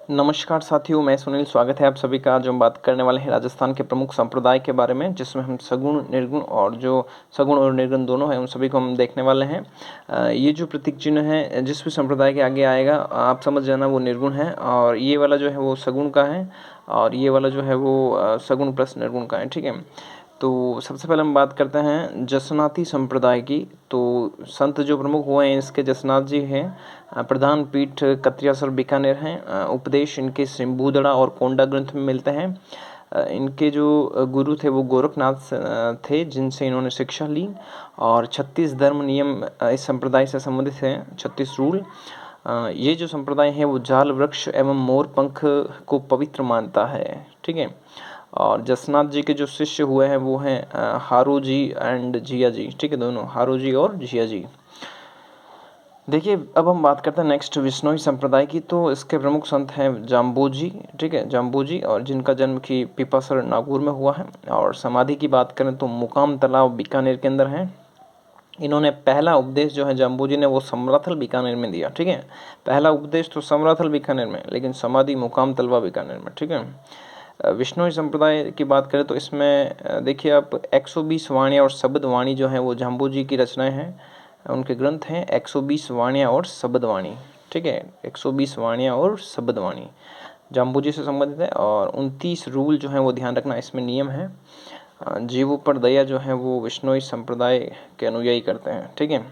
नमस्कार साथियों, मैं सुनील। स्वागत है आप सभी का। आज हम बात करने वाले हैं राजस्थान के प्रमुख संप्रदाय के बारे में, जिसमें हम सगुण, निर्गुण और जो सगुण और निर्गुण दोनों हैं उन सभी को हम देखने वाले हैं। ये जो प्रतीक चिन्ह है जिस भी संप्रदाय के आगे आएगा आप समझ जाना वो निर्गुण है, और ये वाला जो है वो सगुण का है, और ये वाला जो है वो सगुण प्लस निर्गुण का है। ठीक है, तो सबसे पहले हम बात करते हैं जसनाती संप्रदाय की। तो संत जो प्रमुख हुए हैं इसके जसनाथ जी हैं। प्रधान पीठ कत्रियासर बीकानेर हैं। उपदेश इनके सिम्बूदड़ा और कोंडा ग्रंथ में मिलते हैं। इनके जो गुरु थे वो गोरखनाथ थे, जिनसे इन्होंने शिक्षा ली। और 36 धर्म नियम इस संप्रदाय से संबंधित हैं, 36 रूल। ये जो संप्रदाय है वो जाल वृक्ष एवं मोर पंख को पवित्र मानता है। ठीक है, और जसनाथ जी के जो शिष्य हुए हैं वो हैं हारू जी एंड जिया जी। ठीक है, दोनों हारू जी और जिया जी। देखिए, अब हम बात करते हैं नेक्स्ट विश्नोई संप्रदाय की। तो इसके प्रमुख संत हैं जाम्बोजी। ठीक है, जाम्बोजी, और जिनका जन्म की पिपासर नागौर में हुआ है। और समाधि की बात करें तो मुकाम तालाब बीकानेर के अंदर है। इन्होंने पहला उपदेश जो है जाम्बोजी ने वो समराथल बीकानेर में दिया। ठीक है, पहला उपदेश तो समराथल बीकानेर में, लेकिन समाधि मुकाम तलवा बीकानेर में। ठीक है, विश्नोई संप्रदाय की बात करें तो इसमें देखिए आप 120 वाणियाँ और शब्द वाणी जो है वो जाम्बोजी की रचनाएं हैं। उनके ग्रंथ हैं 120 वाणियाँ और शब्द वाणी। ठीक है, 120 वाणियाँ और शब्द वाणी जाम्बोजी से संबंधित है। और 29 रूल जो है वो ध्यान रखना इसमें नियम है। जीवों पर दया जो है वो विश्नोई संप्रदाय के अनुयायी करते हैं। ठीक है,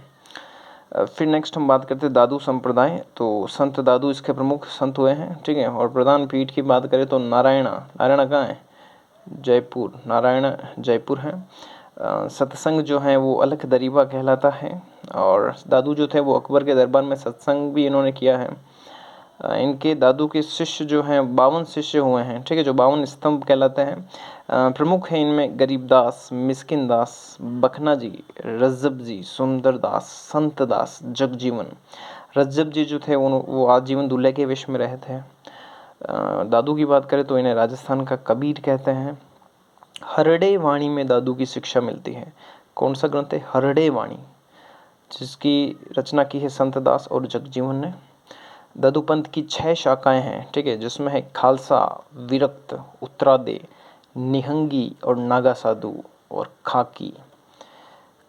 फिर नेक्स्ट हम बात करते हैं दादू संप्रदाय। तो संत दादू इसके प्रमुख संत हुए हैं। ठीक है, और प्रधान पीठ की बात करें तो नारायणा कहाँ है? जयपुर। नारायण जयपुर है। सत्संग जो है वो अलख दरीबा कहलाता है। और दादू जो थे वो अकबर के दरबार में सत्संग भी इन्होंने किया है। इनके दादू के शिष्य जो हैं 52 शिष्य हुए हैं। ठीक है, जो 52 स्तंभ कहलाते हैं। प्रमुख है इनमें गरीबदास, मिस्किन दास, बखना जी, रज्जब जी, सुंदर दास, संत दास, जगजीवन। रज्जब जी जो थे वो आजीवन दूल्हे के वेश में रहे थे। दादू की बात करें तो इन्हें राजस्थान का कबीर कहते हैं। हरड़े वाणी में दादू की शिक्षा मिलती है। कौन सा ग्रंथ है? हरड़े वाणी, जिसकी रचना की है संत दास और जगजीवन ने। दादू पंथ की 6 शाखाएं हैं। ठीक है, जिसमें है खालसा, विरक्त, उत्तरादे, निहंगी और नागा साधु और खाकी।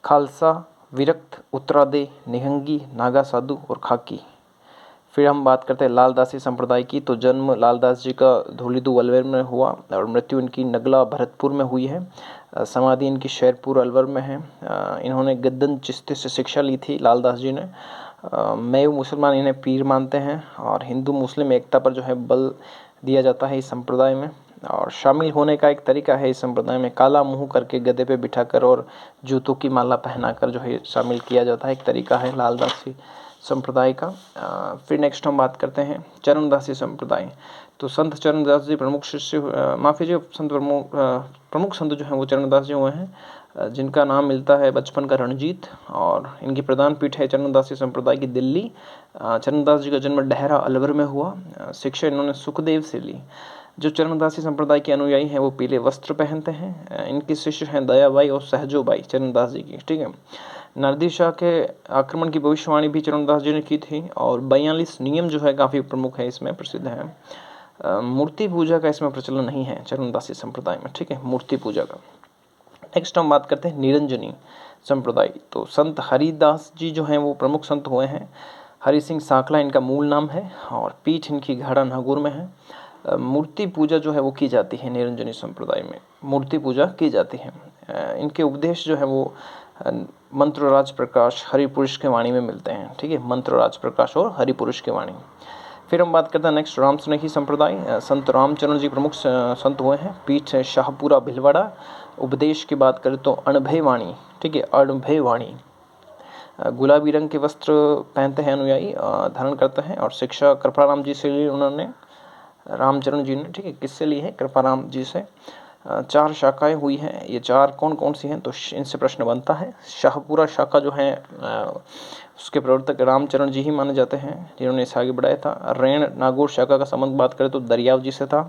खालसा, विरक्त, उत्तरादे, निहंगी, नागा साधु और खाकी। फिर हम बात करते हैं लालदासी संप्रदाय की। तो जन्म लालदास जी का धूलिदू अलवर में हुआ और मृत्यु इनकी नगला भरतपुर में हुई है। समाधि इनकी शेरपुर अलवर में है। इन्होंने गद्दन चिश्ती से शिक्षा ली थी लालदास जी ने। मैं मुसलमान इन्हें पीर मानते हैं, और हिंदू मुस्लिम एकता पर जो है बल दिया जाता है इस संप्रदाय में। और शामिल होने का एक तरीका है इस संप्रदाय में, काला मुंह करके गधे पे बिठाकर और जूतों की माला पहनाकर जो है शामिल किया जाता है। एक तरीका है लालदासी संप्रदाय का। फिर नेक्स्ट हम बात करते हैं चरणदासी संप्रदाय। तो संत चरणदास जी प्रमुख शिष्य, संत प्रमुख संत जो हैं वो चरणदास जी हुए हैं, जिनका नाम मिलता है बचपन का रणजीत। और इनकी प्रधान पीठ है चरणदासी संप्रदाय की दिल्ली। चरणदास जी का जन्म डहरा अलवर में हुआ। शिक्षा इन्होंने सुखदेव से ली। जो चरणदासी संप्रदाय के अनुयायी हैं वो पीले वस्त्र पहनते हैं। इनके शिष्य हैं दयाबाई और सहजोबाई चरणदास जी की। ठीक है, नारदी शाह के आक्रमण की भविष्यवाणी भी चरणदास जी ने की थी। और 42 नियम जो है काफ़ी प्रमुख है, इसमें प्रसिद्ध है। मूर्ति पूजा का इसमें प्रचलन नहीं है चरणदासी संप्रदाय में। ठीक है, मूर्ति पूजा का। नेक्स्ट हम बात करते हैं निरंजनी संप्रदाय। तो संत हरिदास जी जो हैं वो प्रमुख संत हुए हैं। हरि सिंह सांकला इनका मूल नाम है, और पीठ इनकी घाड़ा नागौर में है। मूर्ति पूजा जो है वो की जाती है निरंजनी संप्रदाय में, मूर्ति पूजा की जाती है। इनके उपदेश जो है वो मंत्र राज प्रकाश हरिपुरुष के वाणी में मिलते हैं। ठीक है, मंत्र राज प्रकाश और हरिपुरुष के वाणी। फिर हम बात करते हैं नेक्स्ट राम स्नेही संप्रदाय। संत रामचरण जी प्रमुख संत हुए हैं। पीठ है शाहपुरा भिलवाड़ा। उपदेश की बात करें तो अणभय वाणी। ठीक है, अणभय वाणी। गुलाबी रंग के वस्त्र पहनते हैं अनुयायी, धारण करते हैं। और शिक्षा कृपाराम जी से ली उन्होंने, रामचरण जी ने। ठीक है, किससे ली है? कृपाराम जी से। 4 शाखाएं हुई हैं। ये 4 कौन कौन सी हैं? तो इनसे प्रश्न बनता है। शाहपुरा शाखा जो है उसके प्रवर्तक रामचरण जी ही माने जाते हैं, जिन्होंने इसे आगे बढ़ाया था। रेण नागौर शाखा का संबंध बात करें तो दरियाव जी से था।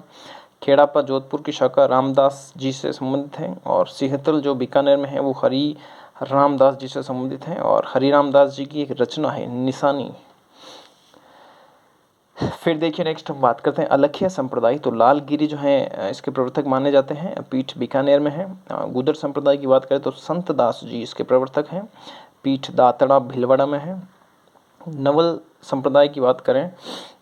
खेड़ापा जोधपुर की शाखा रामदास जी से संबंधित है। और सिहतल जो बीकानेर में है वो हरि रामदास जी से संबंधित है। और हरि रामदास जी की एक रचना है निशानी। फिर देखिए नेक्स्ट हम बात करते हैं अलखिया संप्रदाय। तो लालगिरी जो है इसके प्रवर्तक माने जाते हैं, पीठ बीकानेर में है। गुदर संप्रदाय की बात करें तो संत दास जी इसके प्रवर्तक हैं, पीठ दातड़ा भीलवाड़ा में है। नवल संप्रदाय की बात करें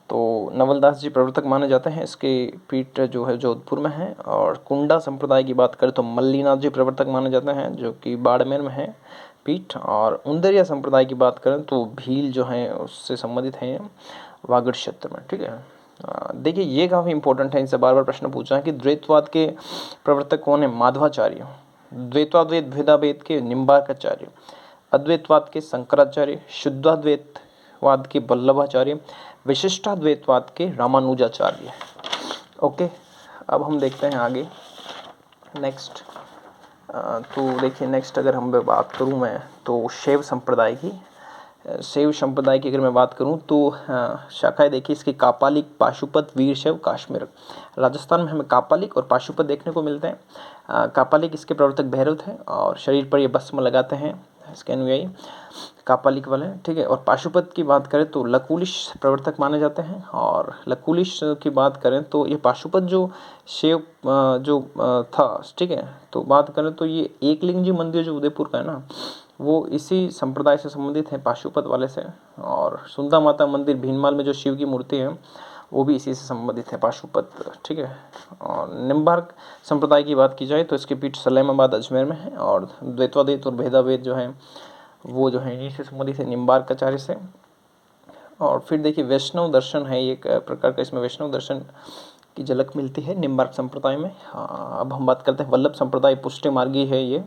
तो नवलदास जी प्रवर्तक माने जाते हैं, इसके पीठ जो है जोधपुर में है। और कुंडा संप्रदाय की बात करें तो मल्लीनाथ जी प्रवर्तक माने जाते हैं, जो कि बाड़मेर में है पीठ। और उंदरिया संप्रदाय की बात करें तो भील जो है उससे संबंधित है वागड़ क्षेत्र में, ठीक है। देखिए ये काफ़ी इंपॉर्टेंट है, इनसे बार बार प्रश्न पूछा है कि द्वैतवाद के प्रवर्तक कौन है? माधवाचार्य। द्वैतवाद भेदाभेद के निम्बार्काचार्य, अद्वैतवाद के शंकराचार्य, शुद्धाद्वैतवाद के वल्लभाचार्य, विशिष्टाद्वैतवाद के रामानुजाचार्य। ओके, अब हम देखते हैं आगे नेक्स्ट। तो देखिए नेक्स्ट अगर हम बात करूं मैं तो शैव संप्रदाय की। शैव संप्रदाय की अगर मैं बात करूं तो शाखाएं देखिए इसकी कापालिक, पाशुपत, वीरशैव, काश्मीर। राजस्थान में हमें कापालिक और पाशुपत देखने को मिलते हैं। कापालिक इसके प्रवर्तक भैरव थे और शरीर पर ये भस्म लगाते हैं इसके अनुयायी कापालिक वाले, ठीक है। और पाशुपत की बात करें तो लकुलिश प्रवर्तक माने जाते हैं। और लकुलिश की बात करें तो ये पाशुपत जो शैव जो था, ठीक है। तो बात करें तो ये एकलिंग जी मंदिर जो उदयपुर का है ना, वो इसी संप्रदाय से संबंधित है, पाशुपत वाले से। और सुंदा माता मंदिर भीनमाल में जो शिव की मूर्ति है वो भी इसी से संबंधित है, पाशुपत, ठीक है। और निम्बार्क संप्रदाय की बात की जाए तो इसके पीठ सलेमाबाद अजमेर में है। और द्वैतवाद्वैत और भेदाभेद जो है वो जो है इन्हीं से संबंधित है, निम्बार्काचार्य से। और फिर देखिए वैष्णव दर्शन है, एक प्रकार का इसमें वैष्णव दर्शन की झलक मिलती है निम्बार्क संप्रदाय में। अब हम बात करते हैं वल्लभ संप्रदाय, पुष्टि मार्गी है ये,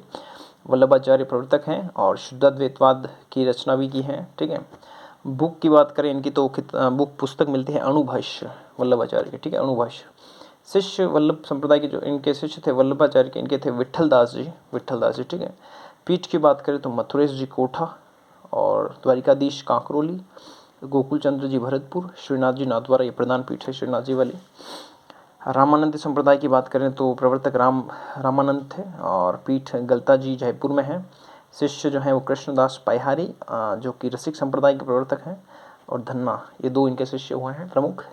वल्लभाचार्य प्रवर्तक हैं और शुद्धाद्वैतवाद की रचना भी की है, ठीक है। बुक की बात करें इनकी तो बुक पुस्तक मिलती है अणुभाष्य वल्लभाचार्य की, ठीक है, अणुभाष्य। शिष्य वल्लभ संप्रदाय के जो इनके शिष्य थे वल्लभाचार्य के, इनके थे विट्ठल दास जी, ठीक है। पीठ की बात करें तो मथुरेश जी कोठा और द्वारिकाधीश कांकरोली, गोकुल चंद्र जी भरतपुर, श्रीनाथ जी नाथद्वारा, ये प्रधान पीठ है श्रीनाथ जी वाली। रामानंद संप्रदाय की बात करें तो प्रवर्तक रामानंद थे और पीठ गलता जी जयपुर में है। शिष्य जो हैं वो कृष्णदास पैहारी जो कि रसिक संप्रदाय के प्रवर्तक हैं, और धन्ना, ये दो इनके शिष्य हुए हैं प्रमुख।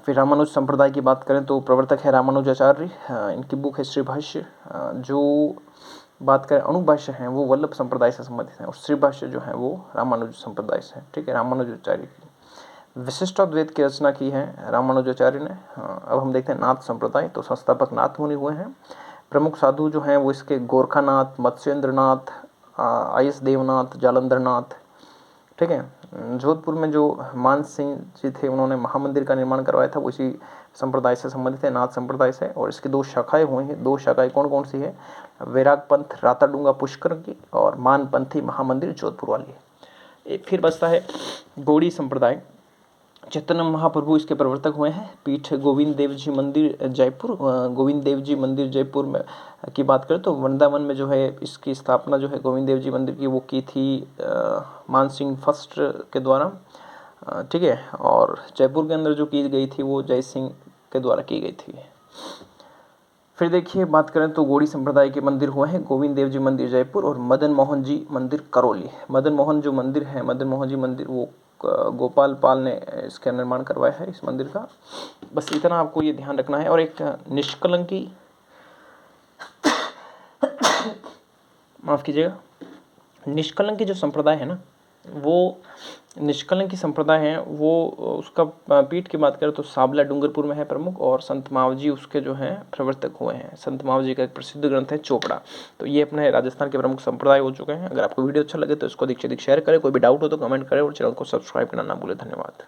फिर रामानुज संप्रदाय की बात करें तो प्रवर्तक है रामानुजाचार्य, इनकी बुक है श्री भाष्य। जो बात करें अणुभाष्य हैं वो वल्लभ संप्रदाय से संबंधित हैं, और श्री भाष्य जो है वो रामानुज संप्रदाय से, ठीक है, रामानुजाचार्य की। विशिष्टाद्वैत की रचना की है रामानुजाचार्य ने। अब हम देखते हैं नाथ संप्रदाय। तो संस्थापक नाथ मुनि हुए हैं। प्रमुख साधु जो हैं वो इसके गोरखानाथ, मत्स्येंद्रनाथ, आयस देवनाथ, जालंधरनाथ, ठीक है। जोधपुर में जो मान सिंह जी थे उन्होंने महामंदिर का निर्माण करवाया था, वो इसी संप्रदाय से संबंधित है, नाथ संप्रदाय से। और इसकी दो शाखाएं हुई हैं। दो शाखाएं कौन कौन सी है? वैराग पंथ राताडूंगा पुष्कर की, और मानपंथी महामंदिर जोधपुर वाली। फिर बचता है गौड़ी संप्रदाय। चैतन्य महाप्रभु इसके प्रवर्तक हुए हैं। पीठ गोविंद देव जी मंदिर जयपुर। गोविंद देव जी मंदिर जयपुर में की बात करें तो वृंदावन में जो है इसकी स्थापना जो है गोविंद देव जी मंदिर की वो की थी मानसिंह फर्स्ट के द्वारा, ठीक है। और जयपुर के अंदर जो की गई थी वो जय सिंह के द्वारा की गई थी। फिर देखिए बात करें तो गौड़ी संप्रदाय के मंदिर हुए हैं गोविंद देव जी मंदिर जयपुर और मदन मोहन जी मंदिर करौली। मदन मोहन जो मंदिर है, मदन मोहन जी मंदिर, वो गोपाल पाल ने इसका निर्माण करवाया है इस मंदिर का। बस इतना आपको ये ध्यान रखना है। और एक निष्कलंकी माफ़ कीजिएगा, निष्कलंकी जो संप्रदाय है ना, वो निष्कलंकी संप्रदाय है, वो उसका पीठ की बात करें तो साबला डूंगरपुर में है प्रमुख, और संत मावजी उसके जो हैं प्रवर्तक हुए हैं। संत मावजी का एक प्रसिद्ध ग्रंथ है चोपड़ा। तो ये अपने राजस्थान के प्रमुख संप्रदाय हो चुके हैं। अगर आपको वीडियो अच्छा लगे तो इसको अधिक से अधिक शेयर करें। कोई भी डाउट हो तो कमेंट करें और चैनल को सब्सक्राइब करना ना भूलें। धन्यवाद।